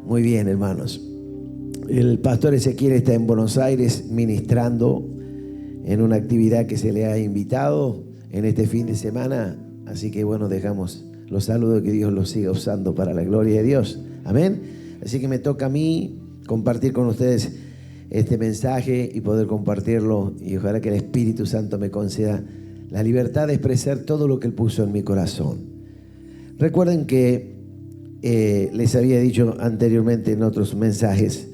Muy bien, hermanos. El pastor Ezequiel está en Buenos Aires ministrando en una actividad que se le ha invitado en este fin de semana. Así que bueno, dejamos los saludos, que Dios los siga usando para la gloria de Dios. Amén. Así que me toca a mí compartir con ustedes este mensaje y poder compartirlo. Y ojalá que el Espíritu Santo me conceda la libertad de expresar todo lo que Él puso en mi corazón. Recuerden que les había dicho anteriormente en otros mensajes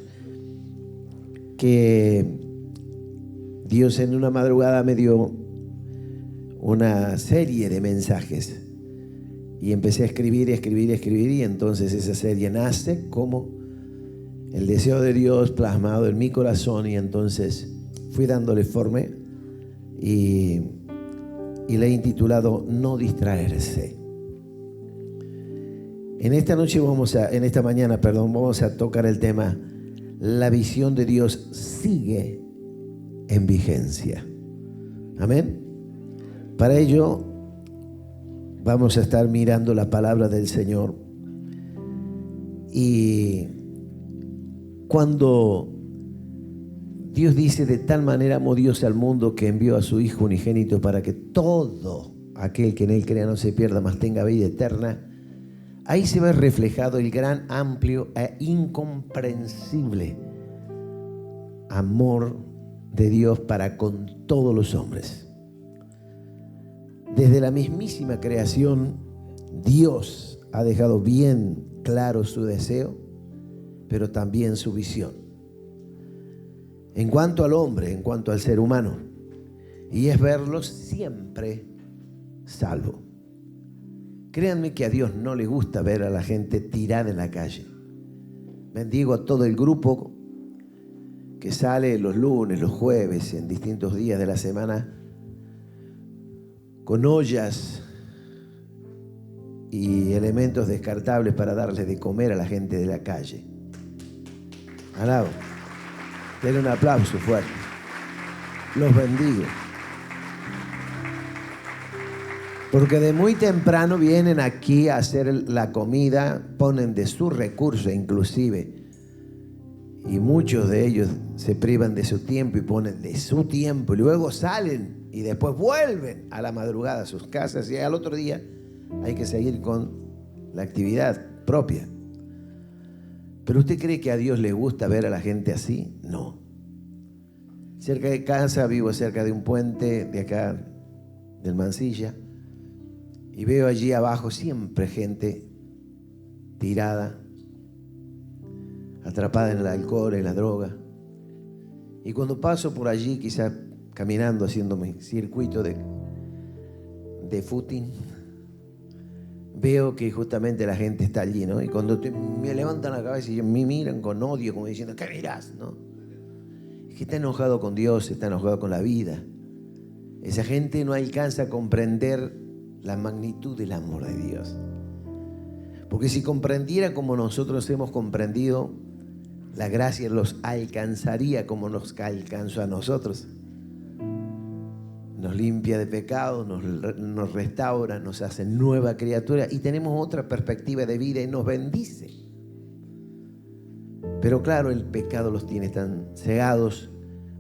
que Dios en una madrugada me dio una serie de mensajes y empecé a escribir y entonces esa serie nace como el deseo de Dios plasmado en mi corazón, y entonces fui dándole forma y le he intitulado No distraerse. En esta mañana vamos a tocar el tema: la visión de Dios sigue en vigencia. Amén. Para ello vamos a estar mirando la palabra del Señor. Y cuando Dios dice: de tal manera amó Dios al mundo que envió a su Hijo unigénito para que todo aquel que en Él crea no se pierda, mas tenga vida eterna, ahí se ve reflejado el gran, amplio e incomprensible amor de Dios para con todos los hombres. Desde la mismísima creación, Dios ha dejado bien claro su deseo, pero también su visión en cuanto al hombre, en cuanto al ser humano, y es verlos siempre salvo. Créanme que a Dios no le gusta ver a la gente tirada en la calle. Bendigo a todo el grupo que sale los lunes, los jueves, en distintos días de la semana, con ollas y elementos descartables para darles de comer a la gente de la calle. Alabo. Denle un aplauso fuerte. Los bendigo. Porque de muy temprano vienen aquí a hacer la comida, ponen de su recurso inclusive, y muchos de ellos se privan de su tiempo y ponen de su tiempo, y luego salen y después vuelven a la madrugada a sus casas, y al otro día hay que seguir con la actividad propia. ¿Pero usted cree que a Dios le gusta ver a la gente así? No. Cerca de casa, vivo cerca de un puente de acá, del Mansilla, y veo allí abajo siempre gente tirada, atrapada en el alcohol, en la droga. Y cuando paso por allí, quizás caminando, haciendo mi circuito de footing, veo que justamente la gente está allí, ¿no? Y cuando me levantan la cabeza y me miran con odio, como diciendo: ¿qué mirás? ¿No? Es que está enojado con Dios, está enojado con la vida. Esa gente no alcanza a comprender la magnitud del amor de Dios. Porque si comprendiera como nosotros hemos comprendido, la gracia los alcanzaría como nos alcanzó a nosotros. Nos limpia de pecado, nos restaura, nos hace nueva criatura y tenemos otra perspectiva de vida y nos bendice. Pero claro, el pecado los tiene tan cegados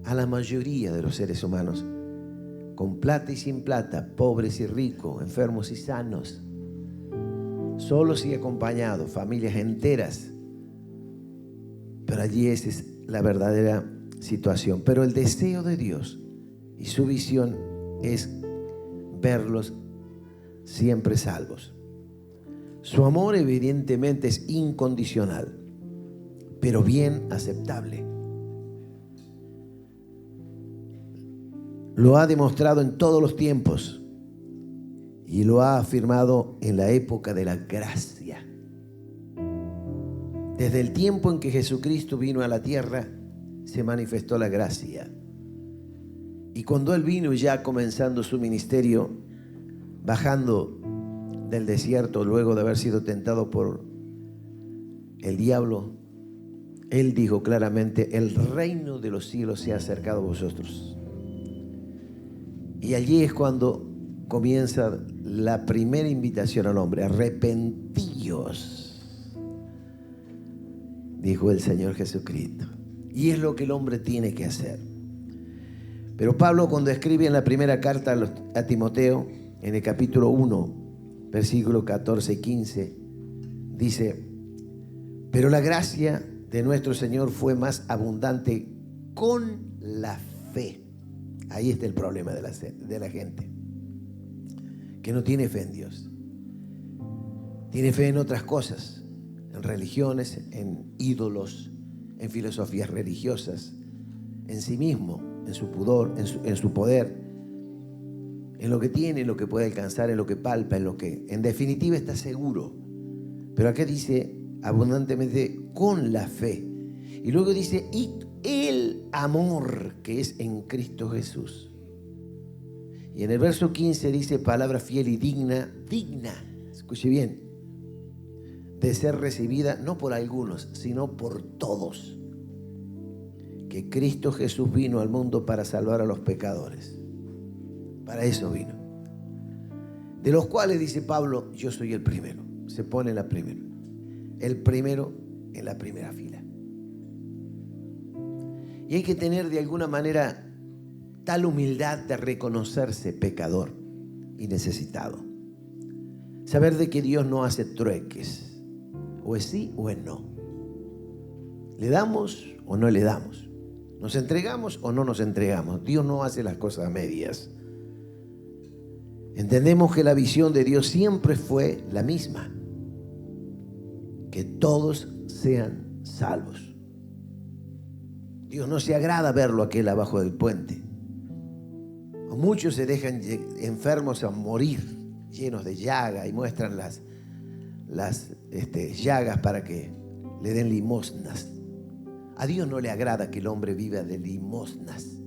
a la mayoría de los seres humanos, con plata y sin plata, pobres y ricos, enfermos y sanos, solos y acompañados, familias enteras. Pero allí esa es la verdadera situación. Pero el deseo de Dios y su visión es verlos siempre salvos. Su amor evidentemente es incondicional, pero bien aceptable. Lo ha demostrado en todos los tiempos y lo ha afirmado en la época de la gracia. Desde el tiempo en que Jesucristo vino a la tierra, se manifestó la gracia. Y cuando Él vino, ya comenzando su ministerio, bajando del desierto luego de haber sido tentado por el diablo, Él dijo claramente: el reino de los cielos se ha acercado a vosotros. Y allí es cuando comienza la primera invitación al hombre: arrepentíos dijo el Señor Jesucristo. Y es lo que el hombre tiene que hacer. Pero Pablo, cuando escribe en la primera carta a Timoteo, en el capítulo 1, versículos 14 y 15, dice: pero la gracia de nuestro Señor fue más abundante con la fe. Ahí está el problema de la gente, que no tiene fe en Dios. Tiene fe en otras cosas, en religiones, en ídolos, en filosofías religiosas, en sí mismo, en su pudor, en su poder, en lo que tiene, en lo que puede alcanzar, en lo que palpa, en lo que en definitiva está seguro. Pero acá dice abundantemente con la fe. Y luego dice, y el amor que es en Cristo Jesús. Y en el verso 15 dice, palabra fiel y digna, escuche bien, de ser recibida no por algunos, sino por todos. Que Cristo Jesús vino al mundo para salvar a los pecadores. Para eso vino. De los cuales, dice Pablo, yo soy el primero. Se pone la primera. El primero en la primera fila. Y hay que tener de alguna manera tal humildad de reconocerse pecador y necesitado. Saber de que Dios no hace trueques. O es sí o es no. ¿Le damos o no le damos? ¿Nos entregamos o no nos entregamos? Dios no hace las cosas a medias. Entendemos que la visión de Dios siempre fue la misma. Que todos sean salvos. Dios no se agrada verlo aquel abajo del puente. Muchos se dejan enfermos a morir, llenos de llaga, y muestran las llagas para que le den limosnas. A Dios no le agrada que el hombre viva de limosnas.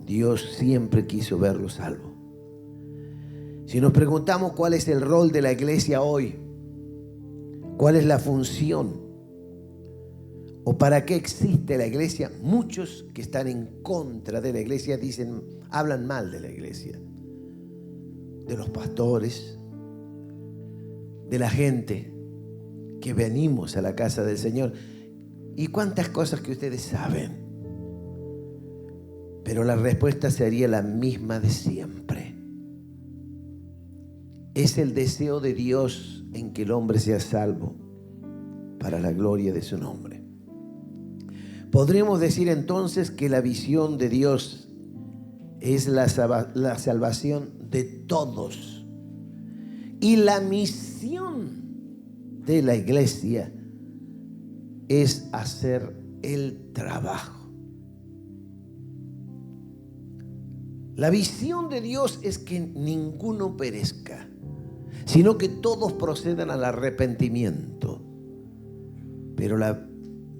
Dios siempre quiso verlo salvo. Si nos preguntamos cuál es el rol de la iglesia hoy, cuál es la función o para qué existe la iglesia, muchos que están en contra de la iglesia hablan mal de la iglesia, de los pastores, de la gente que venimos a la casa del Señor y cuántas cosas que ustedes saben. Pero la respuesta sería la misma de siempre. Es el deseo de Dios en que el hombre sea salvo para la gloria de su nombre. Podríamos decir entonces que la visión de Dios es la salvación de todos. Y la misión de la iglesia es hacer el trabajo. La visión de Dios es que ninguno perezca, sino que todos procedan al arrepentimiento. Pero la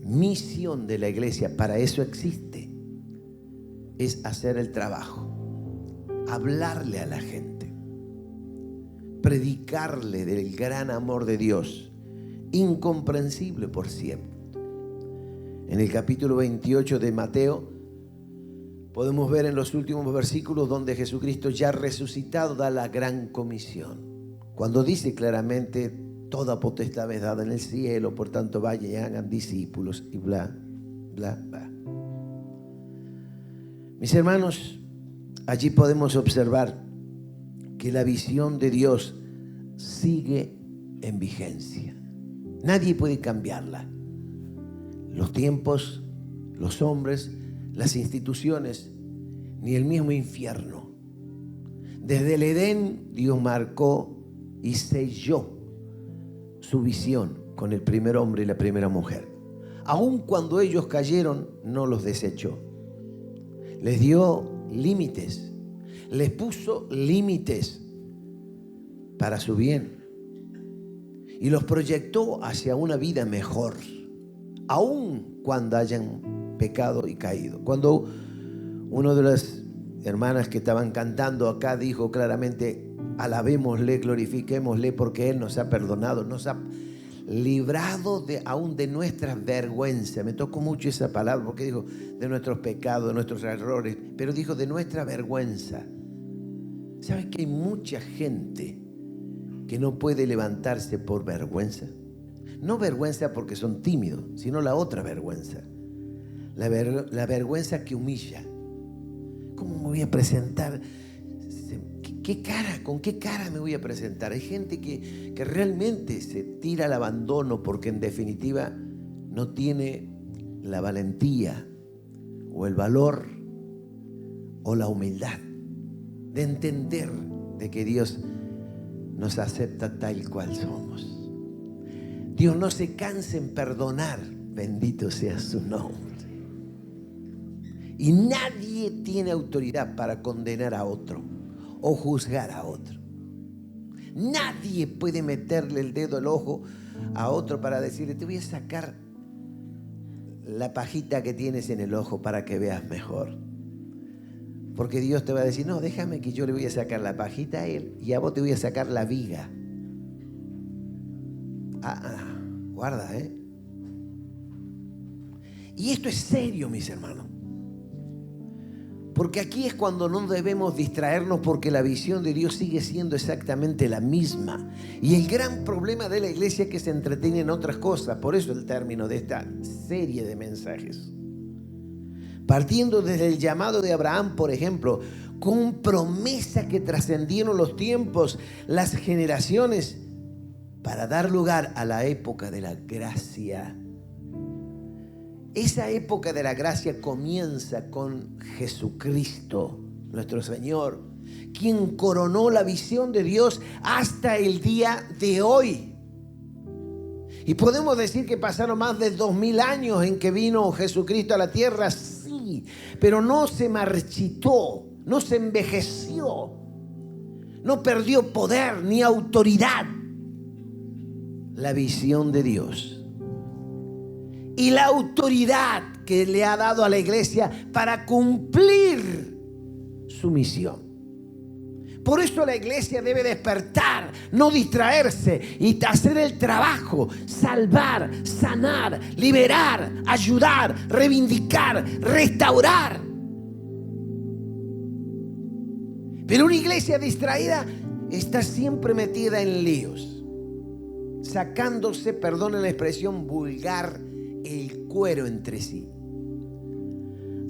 misión de la iglesia, para eso existe, es hacer el trabajo, hablarle a la gente, predicarle del gran amor de Dios, incomprensible por cierto. En el capítulo 28 de Mateo podemos ver en los últimos versículos donde Jesucristo ya resucitado da la gran comisión. Cuando dice claramente, toda potestad es dada en el cielo, por tanto vayan y hagan discípulos y bla, bla, bla. Mis hermanos, allí podemos observar que la visión de Dios sigue en vigencia. Nadie puede cambiarla. Los tiempos, los hombres, las instituciones, ni el mismo infierno. Desde el Edén, Dios marcó y selló su visión con el primer hombre y la primera mujer. Aun cuando ellos cayeron, no los desechó. Les dio límites, les puso límites para su bien y los proyectó hacia una vida mejor, aun cuando hayan pecado y caído. Cuando una de las hermanas que estaban cantando acá dijo claramente, alabémosle, glorifiquémosle porque Él nos ha perdonado, nos ha librado aún de nuestras vergüenzas. Me tocó mucho esa palabra porque dijo de nuestros pecados, de nuestros errores, pero dijo de nuestra vergüenza. ¿Sabes que hay mucha gente que no puede levantarse por vergüenza. No vergüenza porque son tímidos, sino la otra vergüenza. La vergüenza que humilla. ¿Cómo me voy a presentar? ¿Con qué cara me voy a presentar? Hay gente que realmente se tira al abandono porque en definitiva no tiene la valentía o el valor o la humildad de entender de que Dios nos acepta tal cual somos. Dios no se cansa en perdonar, bendito sea su nombre. Y nadie tiene autoridad para condenar a otro o juzgar a otro. Nadie puede meterle el dedo al ojo a otro para decirle: te voy a sacar la pajita que tienes en el ojo para que veas mejor. Porque Dios te va a decir: no, déjame que yo le voy a sacar la pajita a él y a vos te voy a sacar la viga. Guarda, Y esto es serio, mis hermanos. Porque aquí es cuando no debemos distraernos, porque la visión de Dios sigue siendo exactamente la misma. Y el gran problema de la iglesia es que se entretiene en otras cosas. Por eso el término de esta serie de mensajes. Partiendo desde el llamado de Abraham, por ejemplo, con promesas que trascendieron los tiempos, las generaciones, para dar lugar a la época de la gracia. Esa época de la gracia comienza con Jesucristo, nuestro Señor, quien coronó la visión de Dios hasta el día de hoy. Y podemos decir que pasaron más de 2000 años en que vino Jesucristo a la tierra, sí, pero no se marchitó, no se envejeció, no perdió poder ni autoridad. La visión de Dios y la autoridad que le ha dado a la iglesia para cumplir su misión. Por eso la iglesia debe despertar, no distraerse y hacer el trabajo, salvar, sanar, liberar, ayudar, reivindicar, restaurar. Pero una iglesia distraída está siempre metida en líos, sacándose, perdonen la expresión vulgar, el cuero entre sí,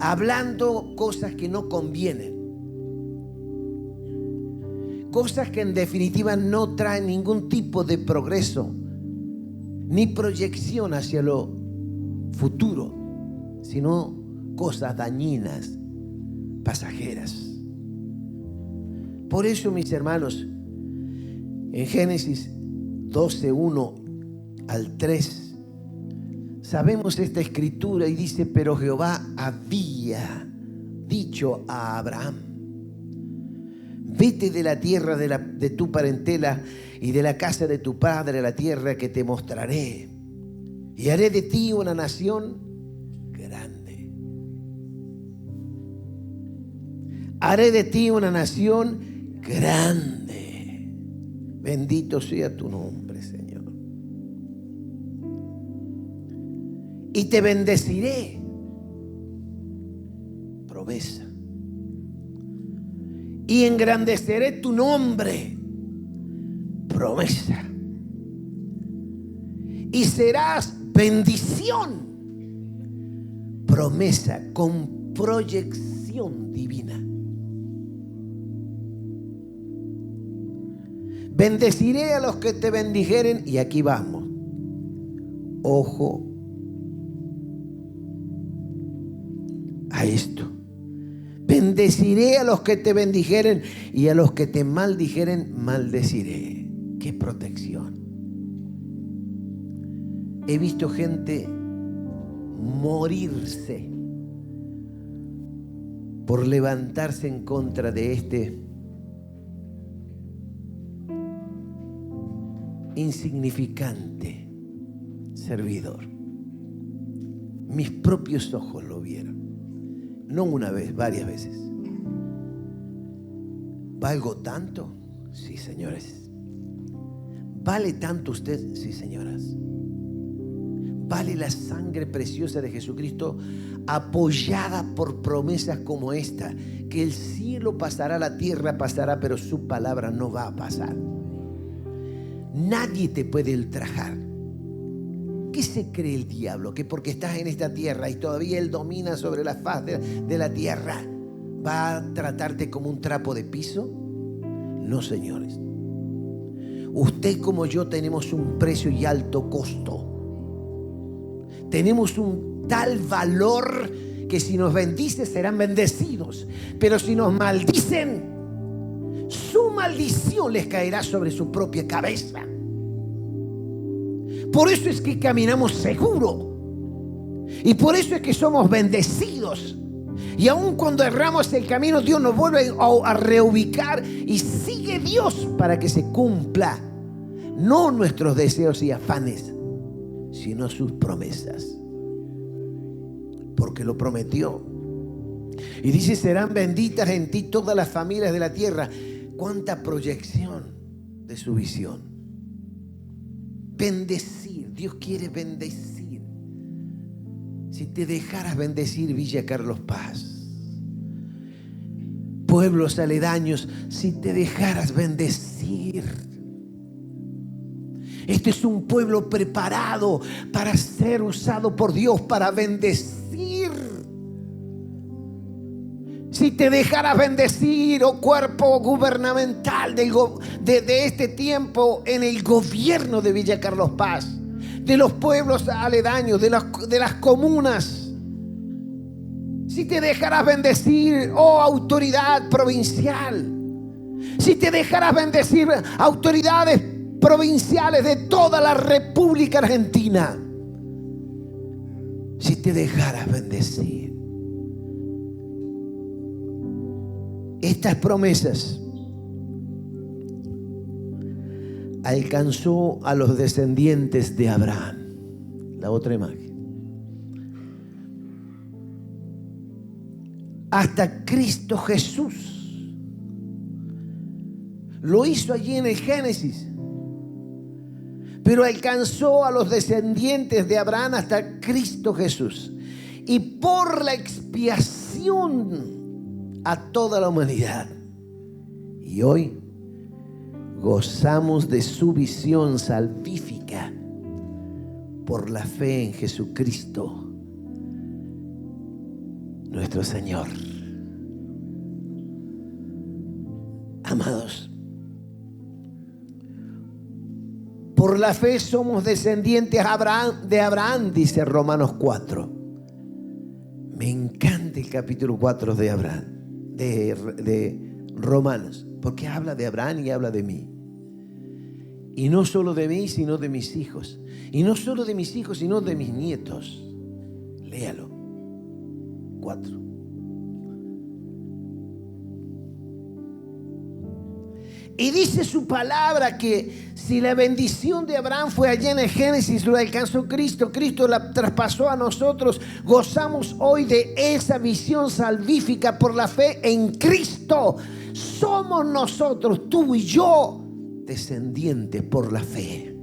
hablando cosas que no convienen, cosas que en definitiva no traen ningún tipo de progreso ni proyección hacia lo futuro, sino cosas dañinas, pasajeras. Por eso, mis hermanos, en Génesis 12:1 al 3 sabemos esta escritura y dice: pero Jehová había dicho a Abraham: vete de la tierra de tu parentela y de la casa de tu padre a la tierra que te mostraré, y haré de ti una nación grande. Haré de ti una nación grande. Bendito sea tu nombre, Señor. Y te bendeciré. Promesa. Y engrandeceré tu nombre. Promesa. Y serás bendición. Promesa con proyección divina. Bendeciré a los que te bendijeren. Y aquí vamos. Ojo a esto. Bendeciré a los que te bendijeren y a los que te maldijeren maldeciré. ¡Qué protección! He visto gente morirse por levantarse en contra de este insignificante servidor. Mis propios ojos lo vieron. No una vez, varias veces. ¿Valgo tanto? Sí, señores. ¿Vale tanto usted? Sí, señoras. ¿Vale la sangre preciosa de Jesucristo apoyada por promesas como esta? Que el cielo pasará, la tierra pasará, pero su palabra no va a pasar. Nadie te puede ultrajar. ¿Qué se cree el diablo? Que porque estás en esta tierra y todavía él domina sobre la faz de la tierra, ¿va a tratarte como un trapo de piso? No, señores. Usted como yo tenemos un precio y alto costo. Tenemos un tal valor que si nos bendice serán bendecidos. Pero si nos maldicen, su maldición les caerá sobre su propia cabeza. Por eso es que caminamos seguro. Y por eso es que somos bendecidos. Y aun cuando erramos el camino, Dios nos vuelve a reubicar y sigue Dios para que se cumpla no nuestros deseos y afanes, sino sus promesas. Porque lo prometió. Y dice, serán benditas en ti todas las familias de la tierra. Cuánta proyección de su visión. Bendecir, Dios quiere bendecir. Si te dejaras bendecir Villa Carlos Paz, pueblos aledaños, si te dejaras bendecir. Este es un pueblo preparado para ser usado por Dios para bendecir. Si te dejaras bendecir, oh cuerpo gubernamental de este tiempo en el gobierno de Villa Carlos Paz, de los pueblos aledaños, de las comunas. Si te dejaras bendecir, oh autoridad provincial. Si te dejaras bendecir, autoridades provinciales de toda la República Argentina. Si te dejaras bendecir. Estas promesas alcanzó a los descendientes de Abraham. La otra imagen. Hasta Cristo Jesús. Lo hizo allí en el Génesis. Pero alcanzó a los descendientes de Abraham hasta Cristo Jesús. Y por la expiación a toda la humanidad. Y hoy gozamos de su visión salvífica por la fe en Jesucristo, nuestro Señor. Amados, por la fe somos descendientes de Abraham, dice Romanos 4. Me encanta el capítulo 4 de Abraham. De Romanos, porque habla de Abraham y habla de mí. Y no solo de mí, sino de mis hijos. Y no solo de mis hijos, sino de mis nietos. Léalo. 4. Y dice su palabra que si la bendición de Abraham fue allá en el Génesis, lo alcanzó Cristo, Cristo la traspasó a nosotros, gozamos hoy de esa visión salvífica por la fe en Cristo. Somos nosotros, tú y yo, descendientes por la fe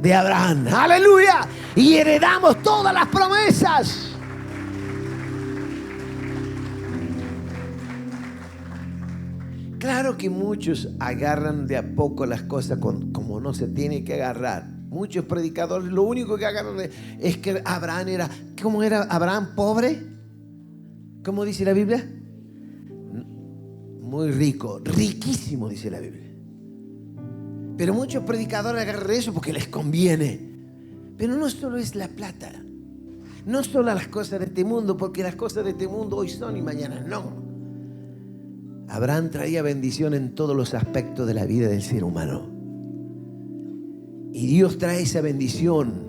de Abraham. ¡Aleluya! Y heredamos todas las promesas. Claro que muchos agarran de a poco las cosas como no se tiene que agarrar. Muchos predicadores lo único que agarran es que Abraham era... ¿Cómo era Abraham? ¿Pobre? ¿Cómo dice la Biblia? Muy rico, riquísimo dice la Biblia. Pero muchos predicadores agarran eso porque les conviene. Pero no solo es la plata. No solo las cosas de este mundo, porque las cosas de este mundo hoy son y mañana no. Abraham traía bendición en todos los aspectos de la vida del ser humano. Y Dios trae esa bendición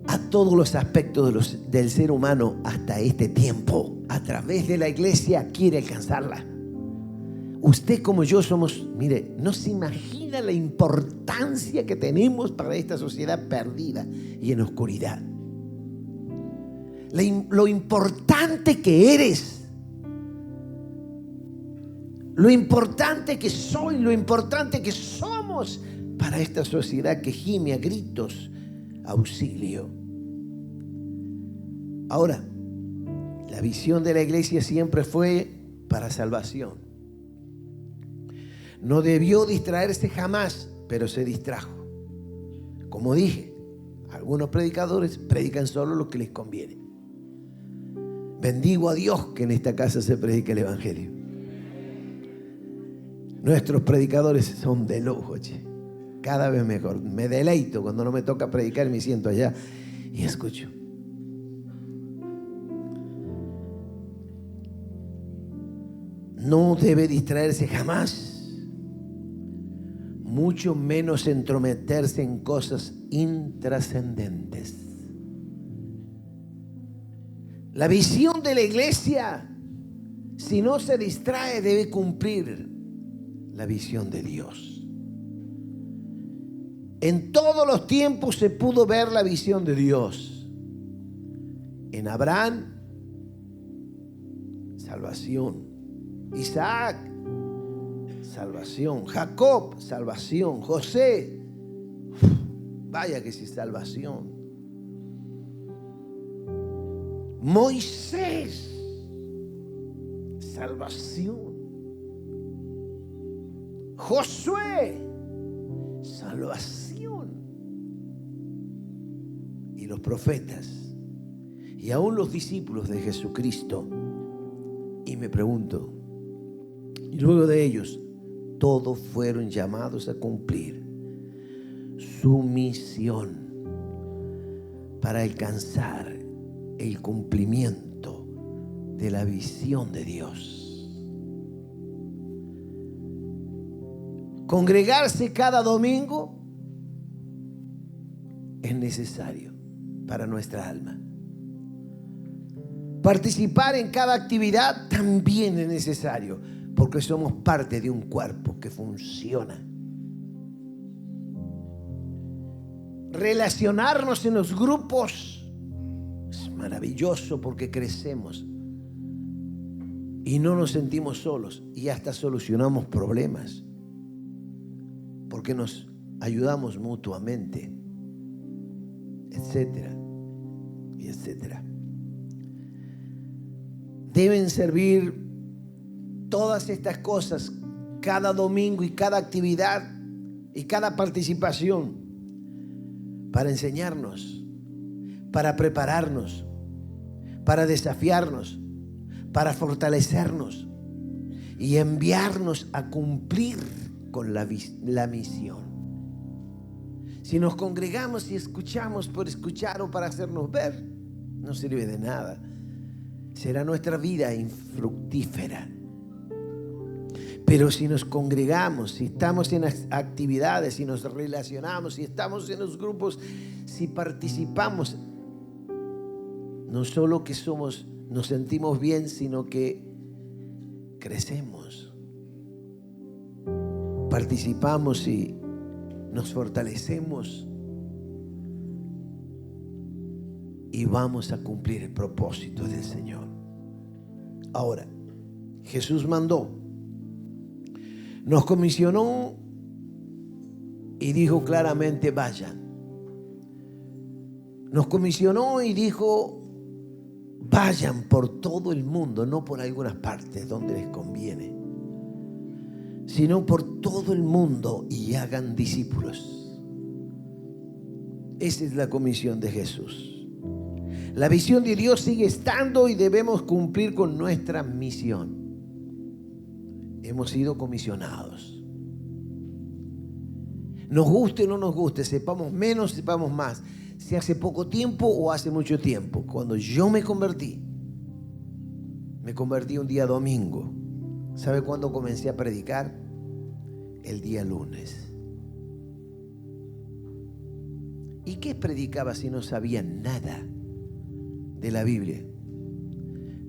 a todos los aspectos del ser humano hasta este tiempo. A través de la iglesia quiere alcanzarla. Usted como yo somos, mire, no se imagina la importancia que tenemos para esta sociedad perdida y en oscuridad. Lo importante que eres. Lo importante que soy, lo importante que somos para esta sociedad que gime a gritos auxilio. Ahora, La visión de la iglesia siempre fue para salvación. No debió distraerse jamás, pero se distrajo. Como dije, algunos predicadores predican solo lo que les conviene. Bendigo a Dios que en esta casa se predique el Evangelio. Nuestros predicadores son de lujo, che. Cada vez mejor. Me deleito cuando no me toca predicar y me siento allá y escucho. No debe distraerse jamás, mucho menos entrometerse en cosas intrascendentes. La visión de la iglesia, si no se distrae, debe cumplir la visión de Dios. En todos los tiempos se pudo ver la visión de Dios. En Abraham, salvación. Isaac, salvación. Jacob, salvación. José, vaya que sí, salvación. Moisés, salvación. Josué, salvación. Y los profetas y aún los discípulos de Jesucristo. Y me pregunto, y luego de ellos, todos fueron llamados a cumplir su misión para alcanzar el cumplimiento de la visión de Dios. Congregarse cada domingo es necesario para nuestra alma. Participar en cada actividad también es necesario, porque somos parte de un cuerpo que funciona. Relacionarnos en los grupos es maravilloso porque crecemos y no nos sentimos solos y hasta solucionamos problemas porque nos ayudamos mutuamente, etcétera y etcétera. Deben servir todas estas cosas cada domingo y cada actividad y cada participación para enseñarnos, para prepararnos, para desafiarnos, para fortalecernos y enviarnos a cumplir con la misión. Si nos congregamos y escuchamos por escuchar o para hacernos ver, no sirve de nada. Será nuestra vida infructífera. Pero si nos congregamos, si estamos en actividades, si nos relacionamos, si estamos en los grupos, si participamos, no solo que nos sentimos bien, sino que crecemos. Participamos y nos fortalecemos y vamos a cumplir el propósito del Señor. Ahora, Jesús mandó, nos comisionó y dijo claramente: vayan. Nos comisionó y dijo: vayan por todo el mundo, no por algunas partes donde les conviene, sino por todo el mundo y hagan discípulos. Esa es la comisión de Jesús. La visión de Dios sigue estando y debemos cumplir con nuestra misión. Hemos sido comisionados. Nos guste o no nos guste, sepamos menos, sepamos más, si hace poco tiempo o hace mucho tiempo. Cuando yo me convertí un día domingo. ¿Sabe cuándo comencé a predicar? El día lunes. ¿Y qué predicaba si no sabía nada de la Biblia?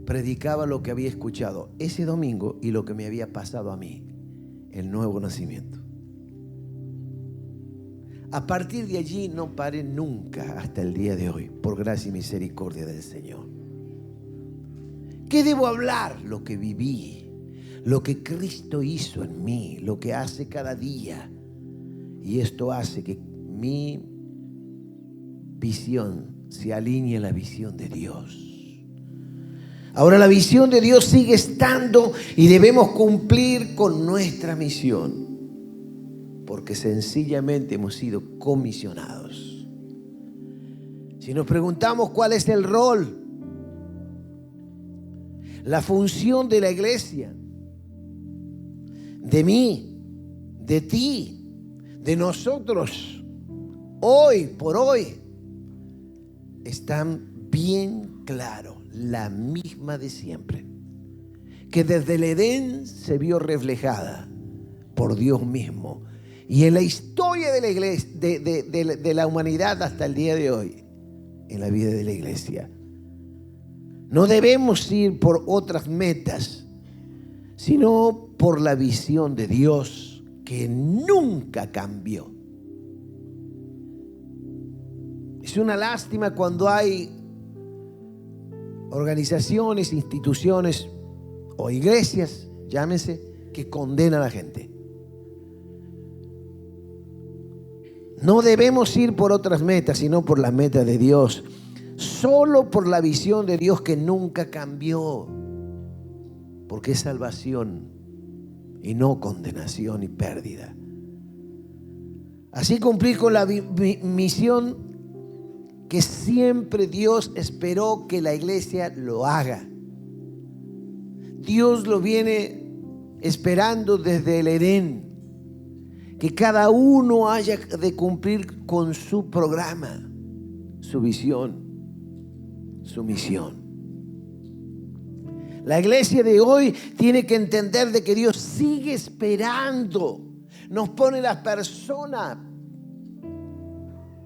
Predicaba lo que había escuchado ese domingo y lo que me había pasado a mí, el nuevo nacimiento. A partir de allí no paré nunca hasta el día de hoy, por gracia y misericordia del Señor. ¿Qué debo hablar? Lo que viví, lo que Cristo hizo en mí, lo que hace cada día. Y esto hace que mi visión se alinee a la visión de Dios. Ahora la visión de Dios sigue estando y debemos cumplir con nuestra misión, porque sencillamente hemos sido comisionados. Si nos preguntamos cuál es el rol, la función de la iglesia, de mí, de ti, de nosotros, hoy por hoy, están bien claros, la misma de siempre, que desde el Edén se vio reflejada por Dios mismo, y en la historia de la iglesia, de la humanidad hasta el día de hoy, en la vida de la iglesia. No debemos ir por otras metas, sino por la visión de Dios que nunca cambió. Es una lástima cuando hay organizaciones, instituciones o iglesias, llámese, que condenan a la gente. No debemos ir por otras metas, sino por la meta de Dios. Solo por la visión de Dios que nunca cambió. Porque es salvación y no condenación y pérdida. Así cumplir con la misión que siempre Dios esperó que la iglesia lo haga. Dios lo viene esperando desde el Edén, que cada uno haya de cumplir con su programa, su visión, su misión. La iglesia de hoy tiene que entender de que Dios sigue esperando, nos pone las personas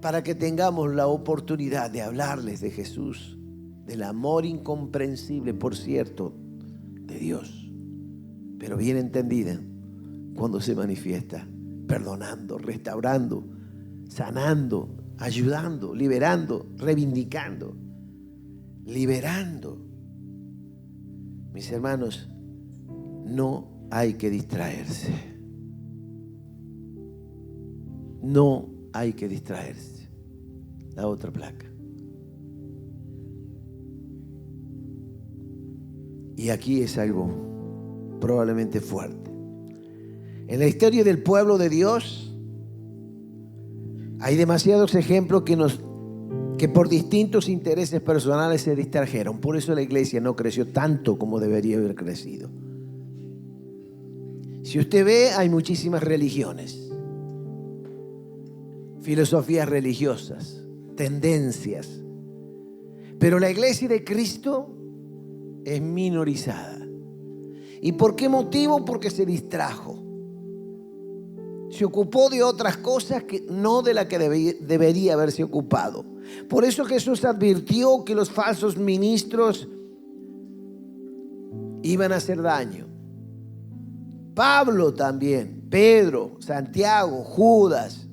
para que tengamos la oportunidad de hablarles de Jesús, del amor incomprensible, por cierto, de Dios, pero bien entendida cuando se manifiesta, perdonando, restaurando, sanando, ayudando, liberando, reivindicando, liberando. Mis hermanos, no hay que distraerse. No hay que distraerse. La otra placa. Y aquí es algo probablemente fuerte. En la historia del pueblo de Dios hay demasiados ejemplos que por distintos intereses personales se distrajeron. Por eso la iglesia no creció tanto como debería haber crecido. Si usted ve, hay muchísimas religiones, filosofías religiosas, tendencias. Pero la iglesia de Cristo es minorizada. ¿Y por qué motivo? Porque se distrajo. Se ocupó de otras cosas que no de la que debería haberse ocupado. Por eso Jesús advirtió que los falsos ministros iban a hacer daño. Pablo también, Pedro, Santiago, Judas.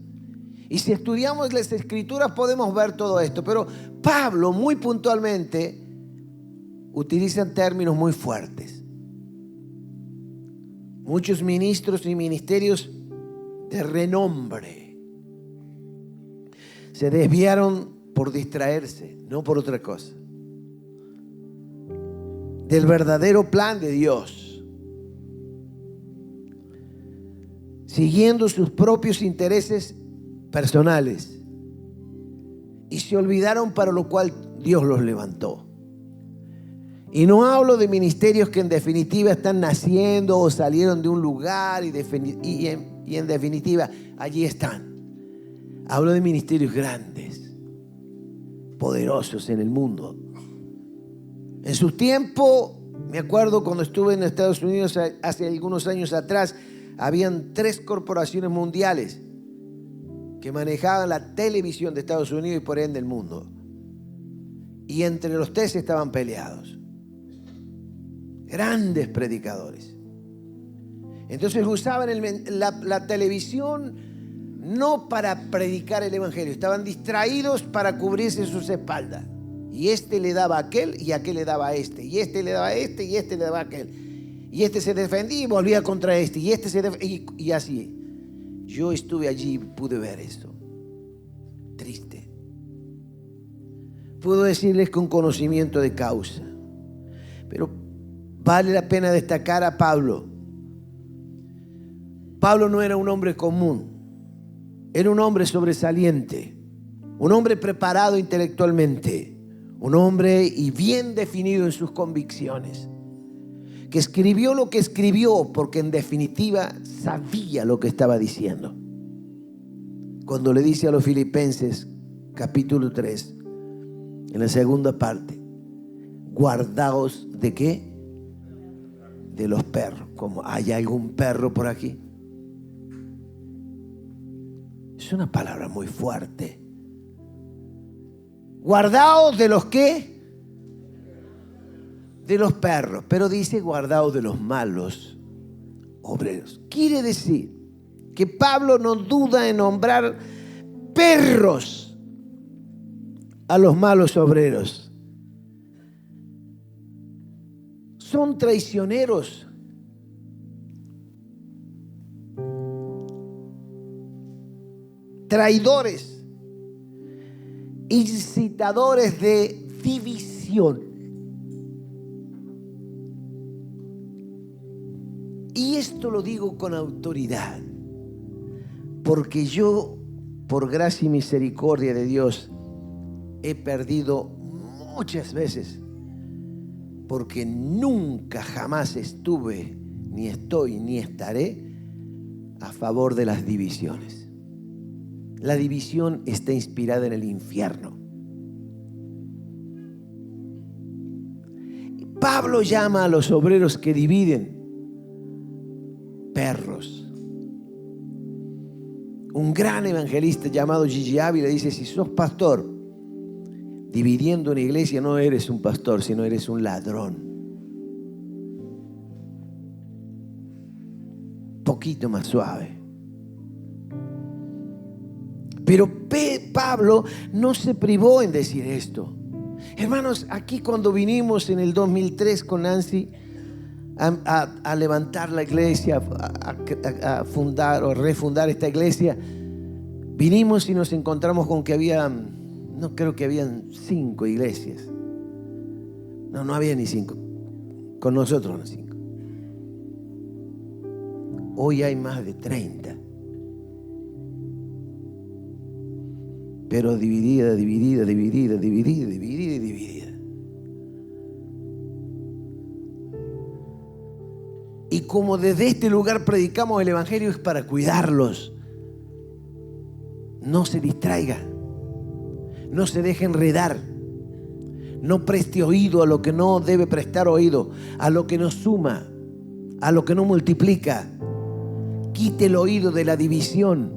Y si estudiamos las Escrituras podemos ver todo esto. Pero Pablo muy puntualmente utiliza términos muy fuertes. Muchos ministros y ministerios de renombre se desviaron por distraerse, no por otra cosa, del verdadero plan de Dios, siguiendo sus propios intereses personales, y se olvidaron para lo cual Dios los levantó. Y no hablo de ministerios que en definitiva están naciendo o salieron de un lugar y en definitiva allí están. Hablo de ministerios grandes, poderosos en el mundo. En su tiempo, me acuerdo cuando estuve en Estados Unidos hace algunos años atrás, habían 3 corporaciones mundiales que manejaban la televisión de Estados Unidos y por ende el mundo. Y entre los 3 estaban peleados. Grandes predicadores. Entonces usaban la televisión no para predicar el evangelio, estaban distraídos para cubrirse sus espaldas. Y este le daba a aquel y aquel le daba a este, y este le daba a este y este le daba a aquel. Y este se defendía y volvía contra este, y este se defendía, y así. Yo estuve allí y pude ver eso. Triste. Puedo decirles con conocimiento de causa. Pero vale la pena destacar a Pablo. Pablo no era un hombre común, era un hombre sobresaliente, un hombre preparado intelectualmente, un hombre y bien definido en sus convicciones, que escribió lo que escribió porque en definitiva sabía lo que estaba diciendo. Cuando le dice a los Filipenses, capítulo 3, en la segunda parte, guardaos ¿de qué? De los perros. Como ¿hay algún perro por aquí? Es una palabra muy fuerte. Guardaos de los ¿qué? De los perros. Pero dice guardaos de los malos obreros. Quiere decir que Pablo no duda en nombrar perros a los malos obreros. Son traicioneros. Traidores, incitadores de división. Y esto lo digo con autoridad, porque yo, por gracia y misericordia de Dios, he perdido muchas veces, porque nunca jamás estuve, ni estoy, ni estaré a favor de las divisiones. La división está inspirada en el infierno. Pablo llama a los obreros que dividen perros. Un gran evangelista llamado Gigi Ávila dice: si sos pastor, dividiendo una iglesia, no eres un pastor, sino eres un ladrón. Poquito más suave. Pero Pablo no se privó en decir esto. Hermanos, aquí cuando vinimos en el 2003 con Nancy a levantar la iglesia, a fundar o refundar esta iglesia, vinimos y nos encontramos con que había, no creo que habían 5 iglesias. No había ni 5. Con nosotros no 5. Hoy hay más de 30. Pero dividida. Y como desde este lugar predicamos el evangelio, es para cuidarlos. No se distraiga, no se deje enredar, no preste oído a lo que no debe prestar oído, a lo que no suma, a lo que no multiplica. Quite el oído de la división,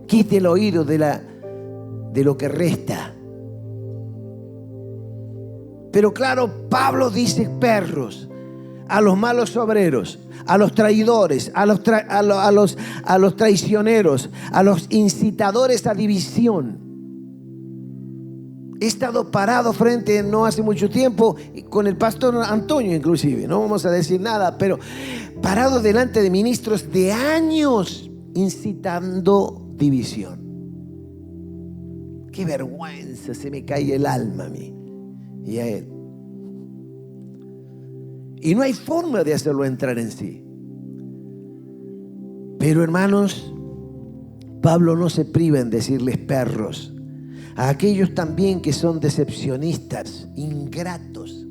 quite el oído de lo que resta. Pero claro, Pablo dice perros a los malos obreros, a los traidores, a los traicioneros, a los incitadores a división. He estado parado frente, no hace mucho tiempo, con el pastor Antonio inclusive, no vamos a decir nada, pero parado delante de ministros de años incitando división. Qué vergüenza, se me cae el alma a mí y a él. Y no hay forma de hacerlo entrar en sí. Pero hermanos, Pablo no se priva en decirles perros a aquellos también que son decepcionistas, ingratos.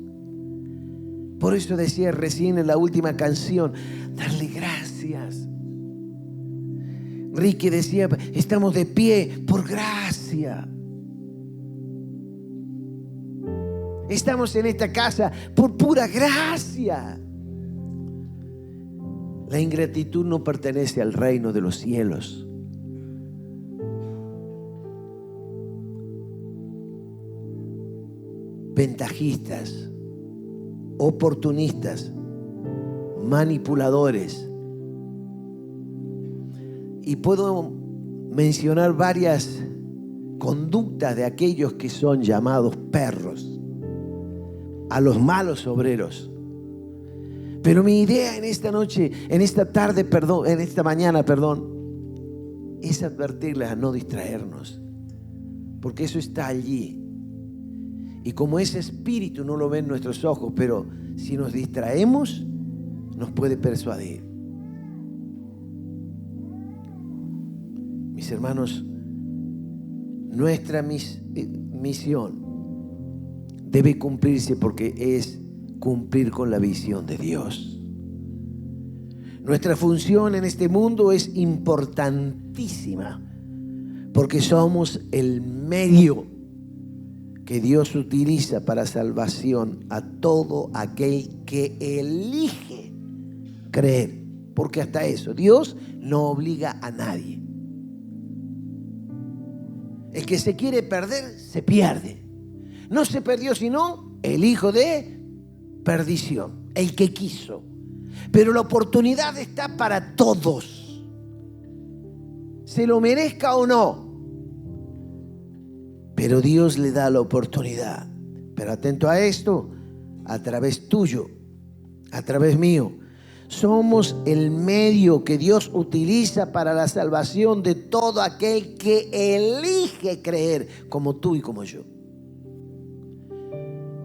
Por eso decía recién en la última canción, darle gracias. Ricky decía, estamos de pie por gracia. Estamos en esta casa por pura gracia. La ingratitud no pertenece al reino de los cielos. Ventajistas, oportunistas, manipuladores. Y puedo mencionar varias conductas de aquellos que son llamados perros, a los malos obreros. Pero mi idea en esta noche, en esta tarde, en esta mañana, es advertirles a no distraernos, porque eso está allí. Y como ese espíritu no lo ven nuestros ojos, pero si nos distraemos, nos puede persuadir. Mis hermanos, nuestra misión debe cumplirse porque es cumplir con la visión de Dios. Nuestra función en este mundo es importantísima porque somos el medio que Dios utiliza para salvación a todo aquel que elige creer. Porque hasta eso, Dios no obliga a nadie. El que se quiere perder, se pierde. No se perdió sino el hijo de perdición, el que quiso. Pero la oportunidad está para todos, se lo merezca o no. Pero Dios le da la oportunidad. Pero atento a esto, a través tuyo, a través mío, somos el medio que Dios utiliza para la salvación de todo aquel que elige creer, como tú y como yo.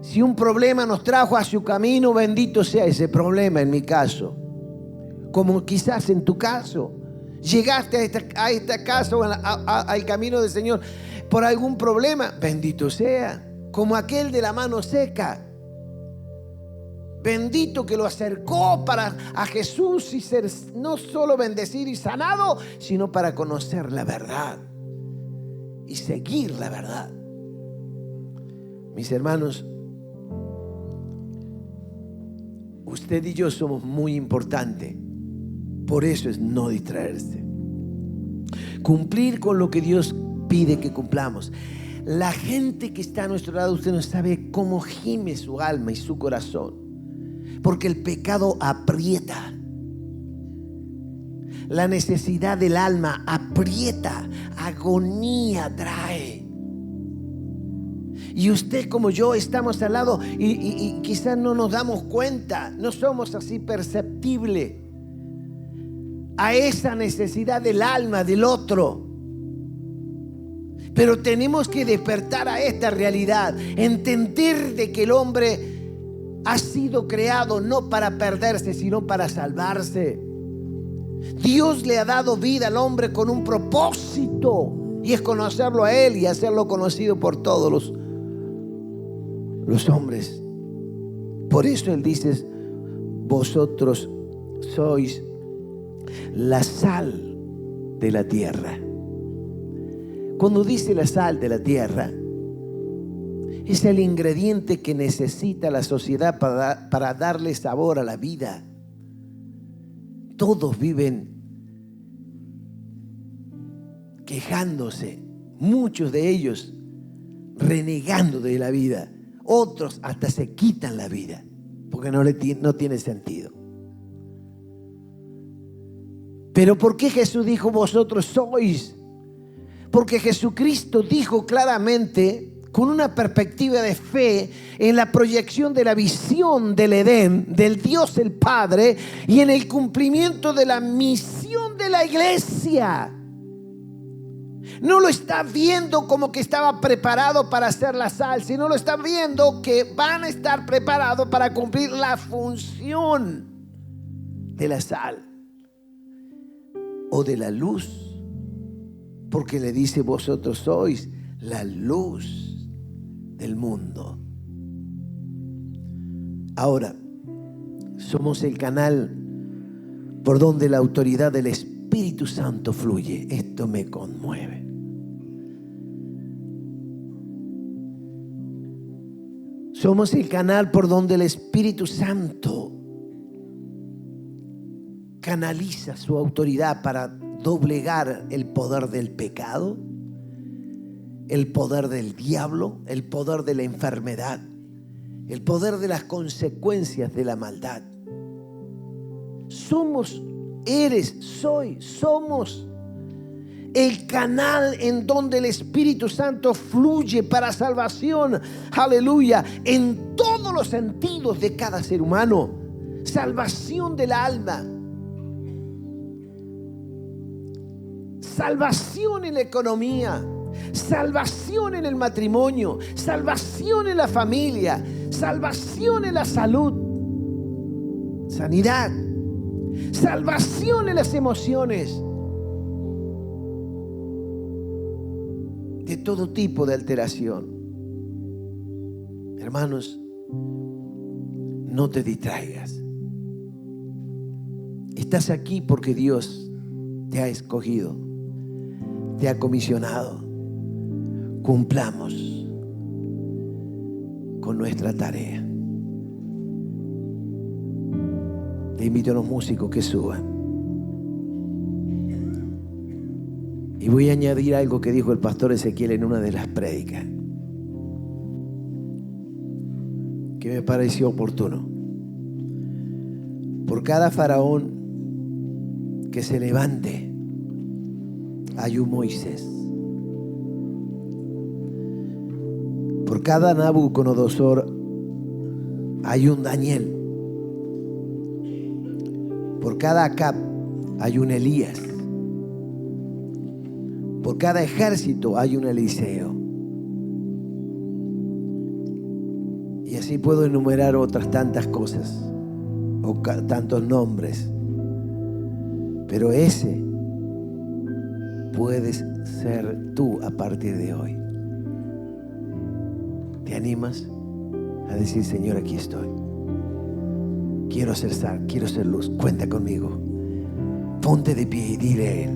Si un problema nos trajo a su camino, bendito sea ese problema en mi caso. Como quizás en tu caso, llegaste a esta casa o al camino del Señor por algún problema, bendito sea. Como aquel de la mano seca, bendito que lo acercó a Jesús y ser no solo bendecido y sanado, sino para conocer la verdad y seguir la verdad. Mis hermanos, usted y yo somos muy importantes. Por eso es no distraerse. Cumplir con lo que Dios pide que cumplamos. La gente que está a nuestro lado, usted no sabe cómo gime su alma y su corazón. Porque el pecado aprieta. La necesidad del alma aprieta. Agonía trae. Y usted como yo estamos al lado y quizás no nos damos cuenta. No somos así perceptibles a esa necesidad del alma del otro. Pero tenemos que despertar a esta realidad. Entender de que el hombre ha sido creado no para perderse, sino para salvarse. Dios le ha dado vida al hombre con un propósito, y es conocerlo a Él y hacerlo conocido por todos los hombres. Por eso Él dice: vosotros sois la sal de la tierra. Cuando dice la sal de la tierra, es el ingrediente que necesita la sociedad para darle sabor a la vida. Todos viven quejándose, muchos de ellos renegando de la vida, otros hasta se quitan la vida porque no tiene sentido. Pero ¿por qué Jesús dijo vosotros sois? Porque Jesucristo dijo claramente, con una perspectiva de fe, en la proyección de la visión del Edén, del Dios el Padre, y en el cumplimiento de la misión de la iglesia. No lo está viendo como que estaba preparado para hacer la sal, sino lo está viendo que van a estar preparados para cumplir la función de la sal o de la luz. Porque le dice: vosotros sois la luz del mundo. Ahora, somos el canal por donde la autoridad del Espíritu Santo fluye. Esto me conmueve. Somos el canal por donde el Espíritu Santo canaliza su autoridad para doblegar el poder del pecado, el poder del diablo, el poder de la enfermedad, el poder de las consecuencias de la maldad. Somos el canal en donde el Espíritu Santo fluye para salvación, aleluya, en todos los sentidos de cada ser humano. Salvación del alma, salvación en la economía, salvación en el matrimonio, salvación en la familia, salvación en la salud, sanidad, salvación en las emociones, de todo tipo de alteración. Hermanos, no te distraigas. Estás aquí porque Dios te ha escogido, te ha comisionado. Cumplamos con nuestra tarea. Te invito a los músicos que suban. Y voy a añadir algo que dijo el pastor Ezequiel en una de las prédicas, que me pareció oportuno. Por cada faraón que se levante, hay un Moisés. Por cada Nabucodonosor hay un Daniel. Por cada Acab hay un Elías. Por cada ejército hay un Eliseo. Y así puedo enumerar otras tantas cosas, o tantos nombres. Pero ese puedes ser tú a partir de hoy. ¿Te animas a decir: Señor, aquí estoy? Quiero ser sal, quiero ser luz, cuenta conmigo. Ponte de pie y dile a Él.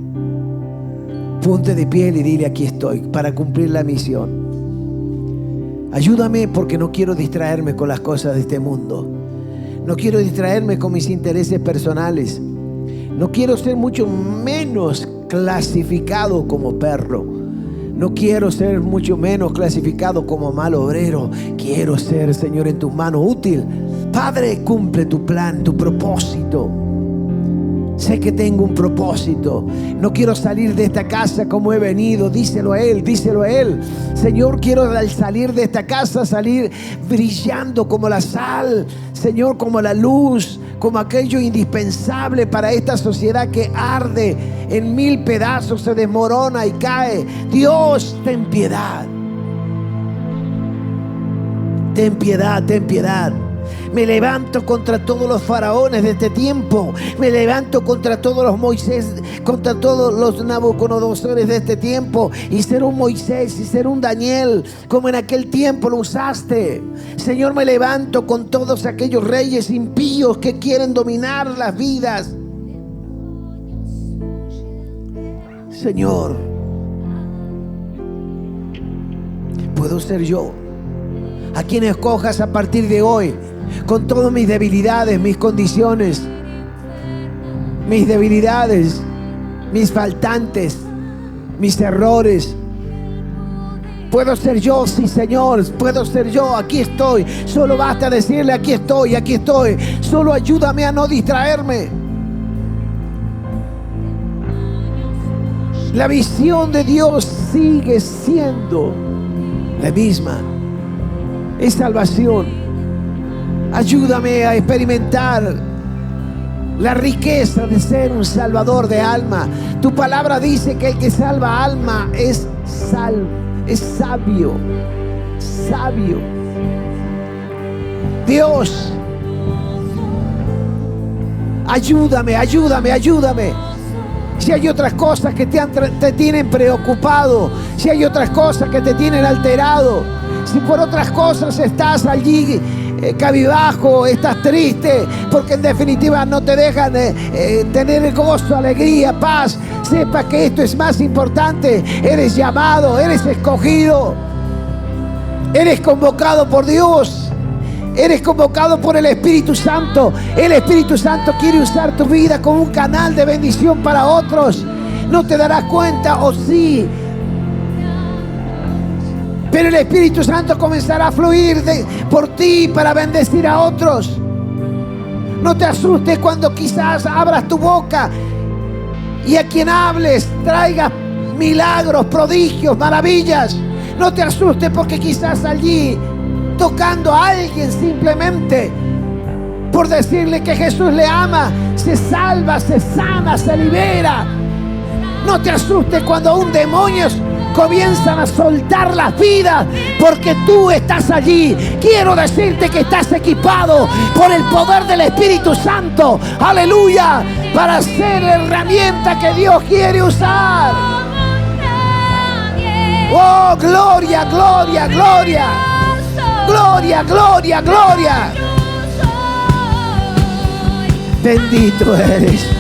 Ponte de pie y dile: aquí estoy para cumplir la misión. Ayúdame, porque no quiero distraerme con las cosas de este mundo. No quiero distraerme con mis intereses personales. No quiero ser mucho menos clasificado como perro. No quiero ser mucho menos clasificado como mal obrero. Quiero ser, Señor, en tus manos útil. Padre, cumple tu plan, tu propósito. Sé que tengo un propósito. No quiero salir de esta casa como he venido. Díselo a Él, díselo a Él. Señor, quiero al salir de esta casa salir brillando como la sal. Señor, como la luz, como aquello indispensable para esta sociedad que arde en mil pedazos, se desmorona y cae. Dios, ten piedad. Ten piedad, ten piedad. Me levanto contra todos los faraones de este tiempo. Me levanto contra todos los Moisés, contra todos los Nabucodonosores de este tiempo. Y ser un Moisés y ser un Daniel, como en aquel tiempo lo usaste. Señor, me levanto con todos aquellos reyes impíos que quieren dominar las vidas. Señor, puedo ser yo a quien escojas a partir de hoy, con todas mis debilidades, mis condiciones, mis debilidades, mis faltantes, mis errores. Puedo ser yo, sí, Señor, puedo ser yo, aquí estoy. Solo basta decirle: aquí estoy, aquí estoy. Solo ayúdame a no distraerme. La visión de Dios sigue siendo la misma. Es salvación. Ayúdame a experimentar la riqueza de ser un salvador de alma. Tu palabra dice que el que salva alma es sabio. Sabio. Dios, ayúdame, ayúdame, ayúdame. Si hay otras cosas que te tienen preocupado, si hay otras cosas que te tienen alterado, si por otras cosas estás allí cabizbajo, estás triste, porque en definitiva no te dejan tener gozo, alegría, paz, sepa que esto es más importante. Eres llamado, eres escogido, eres convocado por Dios, eres convocado por el Espíritu Santo. El Espíritu Santo quiere usar tu vida como un canal de bendición para otros. No te darás cuenta, o sí, pero el Espíritu Santo comenzará a fluir por ti para bendecir a otros. No te asustes cuando quizás abras tu boca y a quien hables traigas milagros, prodigios, maravillas. No te asustes porque quizás allí, tocando a alguien simplemente por decirle que Jesús le ama, se salva, se sana, se libera. No te asustes cuando un demonio comienzan a soltar las vidas porque tú estás allí. Quiero decirte que estás equipado por el poder del Espíritu Santo, aleluya, para ser la herramienta que Dios quiere usar. Oh, gloria, gloria, gloria. Gloria, gloria, gloria. Bendito eres.